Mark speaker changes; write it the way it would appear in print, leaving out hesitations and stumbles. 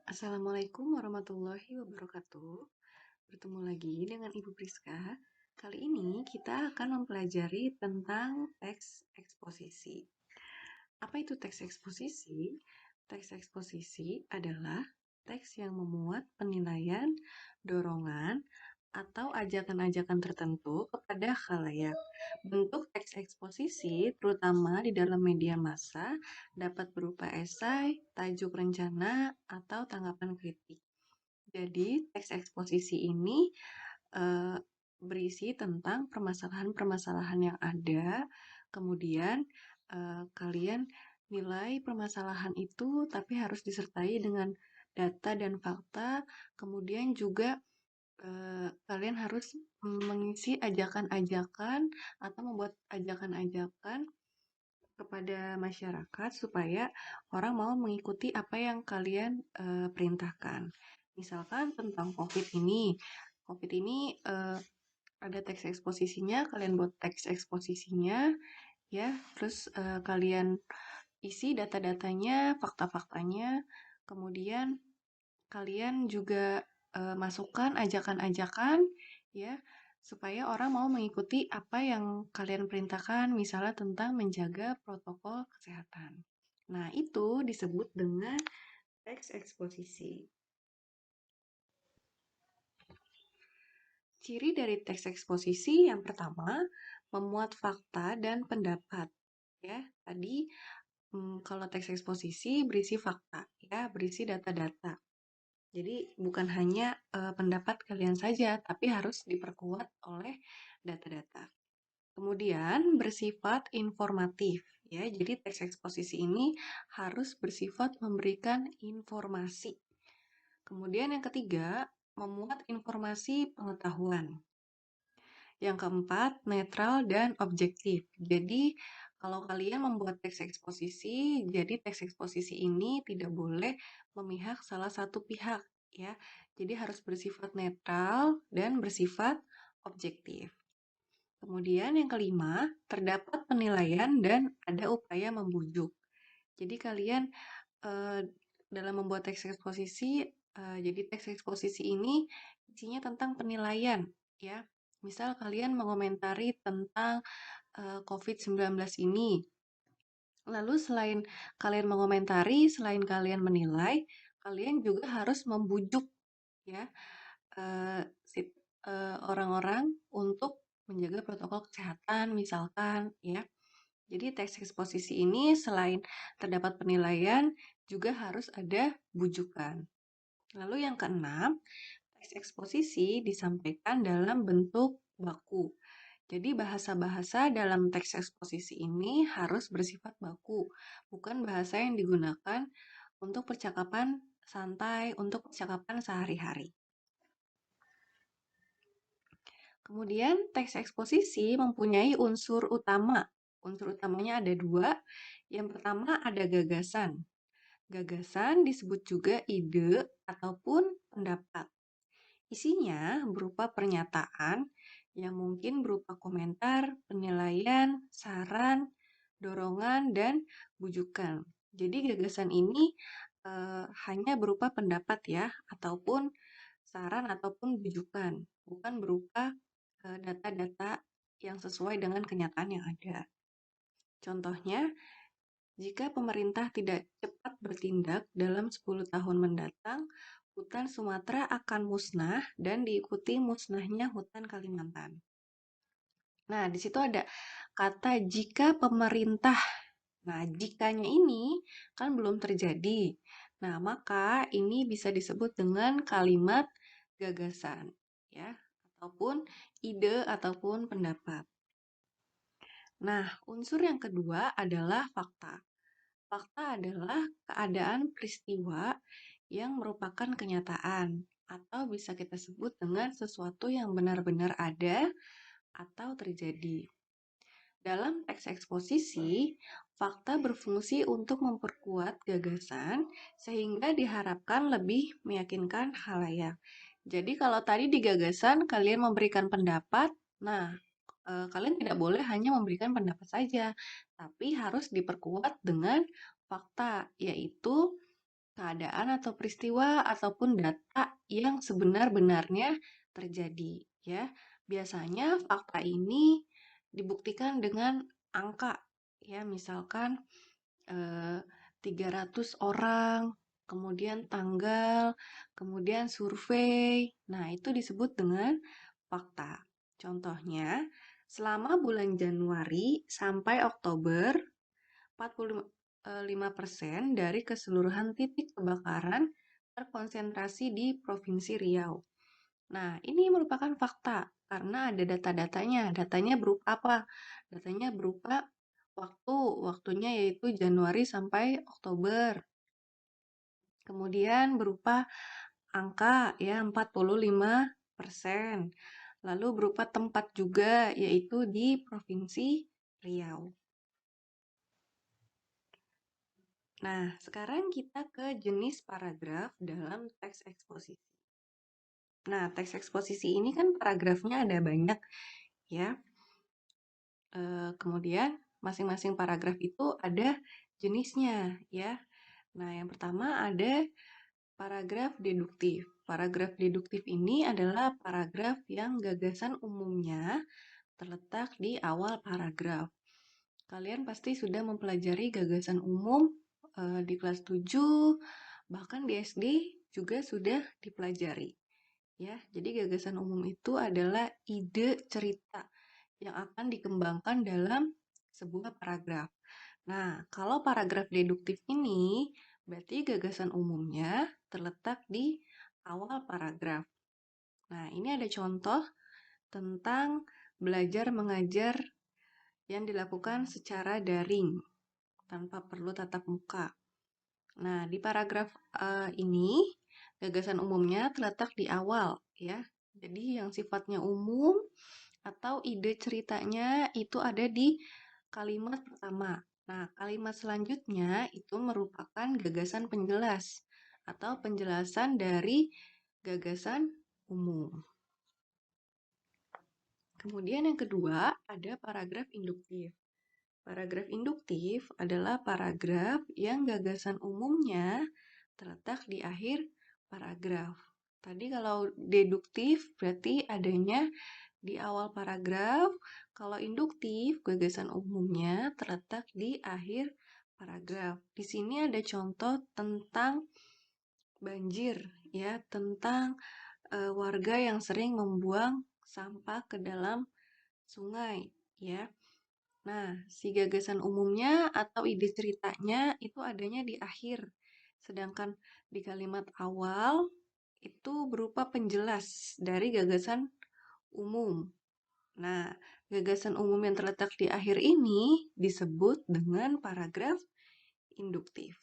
Speaker 1: Assalamualaikum warahmatullahi wabarakatuh. Bertemu lagi dengan Ibu Priska. Kali ini kita akan mempelajari tentang teks eksposisi. Apa itu teks eksposisi? Teks eksposisi adalah teks yang memuat penilaian, dorongan, atau ajakan-ajakan tertentu kepada khalayak. Bentuk teks eksposisi, terutama di dalam media massa, dapat berupa esai, tajuk rencana, atau tanggapan kritik. Jadi, teks eksposisi ini berisi tentang permasalahan-permasalahan yang ada, kemudian kalian nilai permasalahan itu, tapi harus disertai dengan data dan fakta, kemudian juga kalian harus mengisi ajakan-ajakan atau membuat ajakan-ajakan kepada masyarakat supaya orang mau mengikuti apa yang kalian perintahkan. Misalkan tentang COVID ini. COVID ini ada teks eksposisinya, kalian buat teks eksposisinya, ya. Terus kalian isi data-datanya, fakta-faktanya, kemudian kalian juga masukkan ajakan-ajakan, ya, supaya orang mau mengikuti apa yang kalian perintahkan, misalnya tentang menjaga protokol kesehatan. Nah, itu disebut dengan teks eksposisi. Ciri dari teks eksposisi yang pertama, memuat fakta dan pendapat. Ya, tadi kalau teks eksposisi berisi fakta, ya, berisi data-data. Jadi bukan hanya pendapat kalian saja, tapi harus diperkuat oleh data-data. Kemudian bersifat informatif, ya. Jadi teks eksposisi ini harus bersifat memberikan informasi. Kemudian yang ketiga, memuat informasi pengetahuan. Yang keempat, netral dan objektif. Jadi, kalau kalian membuat teks eksposisi, jadi teks eksposisi ini tidak boleh memihak salah satu pihak, ya. Jadi harus bersifat netral dan bersifat objektif. Kemudian yang kelima, terdapat penilaian dan ada upaya membujuk. Jadi kalian dalam membuat teks eksposisi, jadi teks eksposisi ini isinya tentang penilaian, ya. Misal kalian mengomentari tentang COVID-19 ini. Lalu selain kalian mengomentari, selain kalian menilai, kalian juga harus membujuk, ya, orang-orang untuk menjaga protokol kesehatan misalkan, ya. Jadi teks eksposisi ini selain terdapat penilaian, juga harus ada bujukan. Lalu yang keenam, teks eksposisi disampaikan dalam bentuk baku. Jadi bahasa-bahasa dalam teks eksposisi ini harus bersifat baku, bukan bahasa yang digunakan untuk percakapan santai, untuk percakapan sehari-hari. Kemudian teks eksposisi mempunyai unsur utama. Unsur utamanya ada dua. Yang pertama ada gagasan. Gagasan disebut juga ide ataupun pendapat. Isinya berupa pernyataan yang mungkin berupa komentar, penilaian, saran, dorongan, dan bujukan. Jadi gagasan ini hanya berupa pendapat ya, ataupun saran ataupun bujukan, bukan berupa data-data yang sesuai dengan kenyataan yang ada. Contohnya, jika pemerintah tidak cepat bertindak dalam 10 tahun mendatang, hutan Sumatera akan musnah dan diikuti musnahnya hutan Kalimantan. Nah, di situ ada kata jika pemerintah. Nah, jikanya ini kan belum terjadi. Nah, maka ini bisa disebut dengan kalimat gagasan, ya, ataupun ide ataupun pendapat. Nah, unsur yang kedua adalah fakta. Fakta adalah keadaan peristiwa yang merupakan kenyataan atau bisa kita sebut dengan sesuatu yang benar-benar ada atau terjadi. Dalam teks eksposisi, fakta berfungsi untuk memperkuat gagasan sehingga diharapkan lebih meyakinkan khalayak. Jadi kalau tadi di gagasan kalian memberikan pendapat, nah kalian tidak boleh hanya memberikan pendapat saja, tapi harus diperkuat dengan fakta, yaitu keadaan atau peristiwa ataupun data yang sebenar-benarnya terjadi, ya. Biasanya fakta ini dibuktikan dengan angka, ya. Misalkan 300 orang, kemudian tanggal, kemudian survei. Nah, itu disebut dengan fakta. Contohnya, selama bulan Januari sampai Oktober, 45% dari keseluruhan titik kebakaran terkonsentrasi di Provinsi Riau. Nah, ini merupakan fakta karena ada data-datanya. Datanya berupa apa? Datanya berupa waktunya yaitu Januari sampai Oktober. Kemudian berupa angka ya 45%. Lalu berupa tempat juga yaitu di Provinsi Riau. Nah, sekarang kita ke jenis paragraf dalam teks eksposisi. Nah, teks eksposisi ini kan paragrafnya ada banyak ya. Kemudian masing-masing paragraf itu ada jenisnya ya. Nah, yang pertama ada paragraf deduktif. Paragraf deduktif ini adalah paragraf yang gagasan umumnya terletak di awal paragraf. Kalian pasti sudah mempelajari gagasan umum di kelas 7, bahkan di SD juga sudah dipelajari. Ya, jadi gagasan umum itu adalah ide cerita yang akan dikembangkan dalam sebuah paragraf. Nah, kalau paragraf deduktif ini berarti gagasan umumnya terletak di awal paragraf. Nah, ini ada contoh tentang belajar mengajar yang dilakukan secara daring tanpa perlu tatap muka. Nah, di paragraf ini gagasan umumnya terletak di awal ya. Jadi yang sifatnya umum atau ide ceritanya itu ada di kalimat pertama. Nah, kalimat selanjutnya itu merupakan gagasan penjelas atau penjelasan dari gagasan umum. Kemudian yang kedua ada paragraf induktif. Paragraf induktif adalah paragraf yang gagasan umumnya terletak di akhir paragraf. Tadi kalau deduktif berarti adanya di awal paragraf, kalau induktif gagasan umumnya terletak di akhir paragraf. Di sini ada contoh tentang banjir ya, tentang warga yang sering membuang sampah ke dalam sungai ya. Nah, si gagasan umumnya atau ide ceritanya itu adanya di akhir. Sedangkan di kalimat awal itu berupa penjelas dari gagasan umum. Nah, gagasan umum yang terletak di akhir ini disebut dengan paragraf induktif.